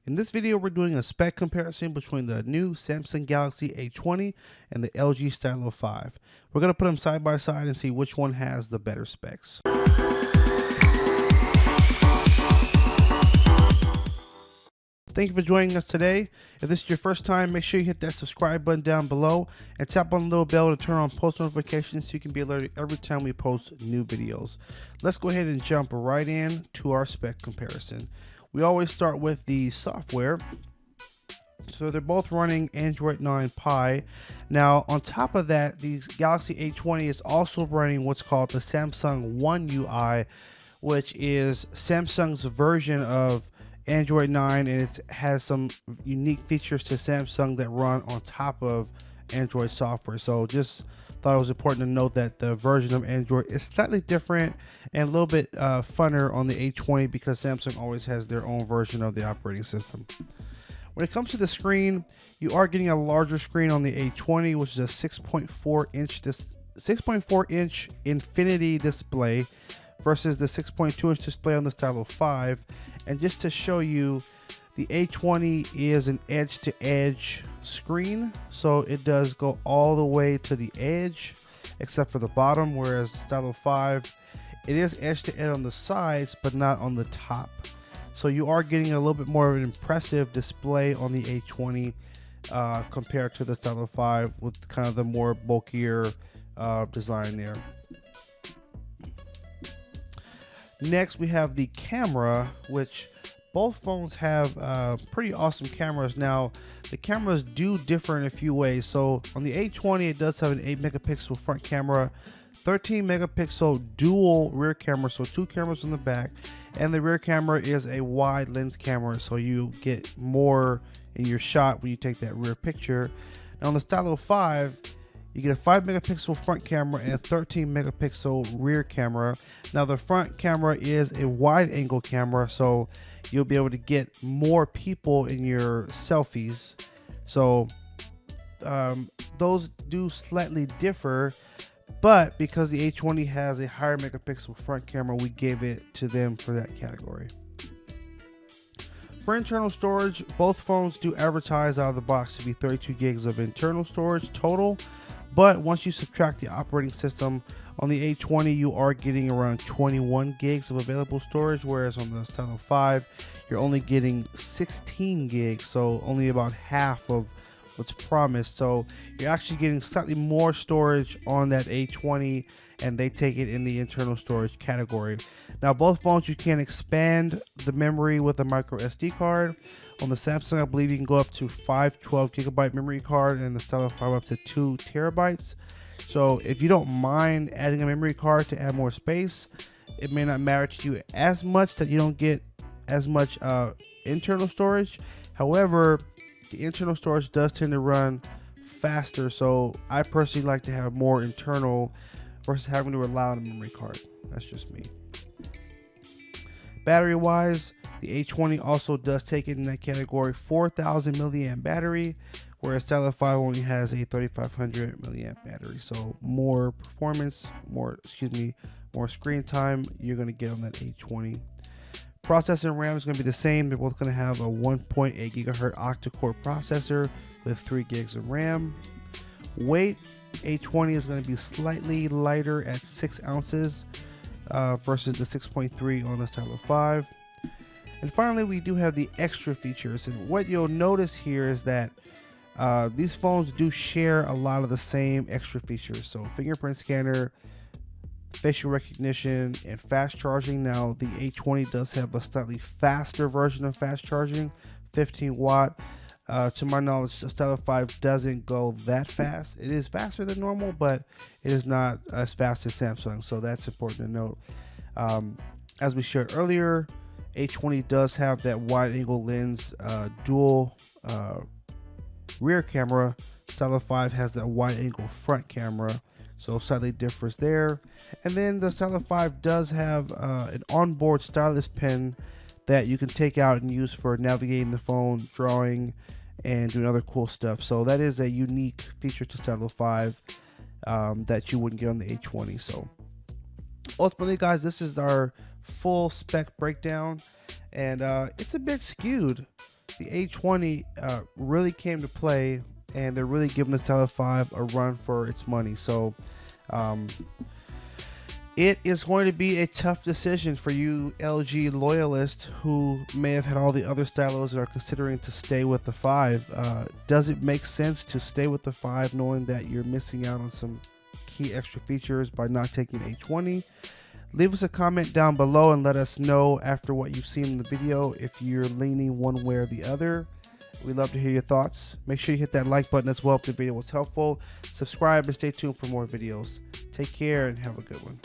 In this video, we're doing a spec comparison between the new Samsung Galaxy A20 and the LG Stylo 5. We're going to put them side by side and see which one has the better specs. Thank you for joining us today. If this is your first time, make sure you hit that subscribe button down below and tap on the little bell to turn on post notifications so you can be alerted every time we post new videos. Let's go ahead and jump right in to our spec comparison. We always start with the software. So they're both running Android 9 Pie. Now, on top of that, the Galaxy A20 is also running what's called the Samsung One UI, which is Samsung's version of Android 9, and it has some unique features to Samsung that run on top of Android software. So just thought it was important to note that the version of Android is slightly different and a little bit funner on the A20 because Samsung always has their own version of the operating system. When it comes to the screen, you are getting a larger screen on the A20, which is a 6.4 inch infinity display versus the 6.2 inch display on the Stylo 5. And just to show you, the A20 is an edge-to-edge screen, so it does go all the way to the edge except for the bottom, whereas Stylo 5, it is edge-to-edge on the sides but not on the top. So you are getting a little bit more of an impressive display on the A20 compared to the Stylo 5 with kind of the more bulkier design there. Next, we have the camera, which both phones have pretty awesome cameras. Now, the cameras do differ in a few ways. So on the A20, it does have an 8 megapixel front camera, 13 megapixel dual rear camera, so two cameras on the back, and the rear camera is a wide lens camera, so you get more in your shot when you take that rear picture. Now on the Stylo 5, you get a 5 megapixel front camera and a 13 megapixel rear camera. Now the front camera is a wide angle camera, so you'll be able to get more people in your selfies. So those do slightly differ, but because the A20 has a higher megapixel front camera, we gave it to them for that category. For internal storage, both phones do advertise out of the box to be 32 gigs of internal storage total. But once you subtract the operating system, on the A20 you are getting around 21 gigs of available storage, whereas on the Stylo 5 you're only getting 16 gigs, so only about half of what's promised. So you're actually getting slightly more storage on that A20, and they take it in the internal storage category. Now both phones, you can expand the memory with a micro SD card. On the Samsung, I believe you can go up to 512 gigabyte memory card, and the Stylo 5 up to 2 terabytes. So if you don't mind adding a memory card to add more space, it may not matter to you as much that you don't get as much internal storage. However, the internal storage does tend to run faster, so I personally like to have more internal versus having to rely on a memory card. That's just me. Battery wise, the A20 also does take it in that category, 4,000 milliamp battery, whereas Stylo 5 only has a 3,500 milliamp battery. So more performance, more screen time you're going to get on that A20. Processor and RAM is going to be the same. They're both going to have a 1.8 gigahertz octa-core processor with 3 gigs of RAM. Weight, A20 is going to be slightly lighter at 6 ounces versus the 6.3 on the Stylo 5. And finally, we do have the extra features. And what you'll notice here is that these phones do share a lot of the same extra features. So fingerprint scanner, facial recognition, and fast charging. Now the A20 does have a slightly faster version of fast charging, 15 watt. To my knowledge, the Stylo 5 doesn't go that fast. It is faster than normal, but it is not as fast as Samsung, so that's important to note. As we shared earlier, A20 does have that wide angle lens dual rear camera. Stylo 5 has that wide angle front camera, so slightly differs there. And then the Stylo 5 does have an onboard stylus pen that you can take out and use for navigating the phone, drawing, and doing other cool stuff. So that is a unique feature to Stylo 5 that you wouldn't get on the A20. So ultimately, guys, this is our full spec breakdown, and it's a bit skewed. the A20 really came to play, and they're really giving the Stylo 5 a run for its money. So it is going to be a tough decision for you LG loyalists who may have had all the other stylos and are considering to stay with the 5. Does it make sense to stay with the 5 knowing that you're missing out on some key extra features by not taking A20? Leave us a comment down below and let us know after what you've seen in the video if you're leaning one way or the other. We'd love to hear your thoughts. Make sure you hit that like button as well if the video was helpful. Subscribe and stay tuned for more videos. Take care and have a good one.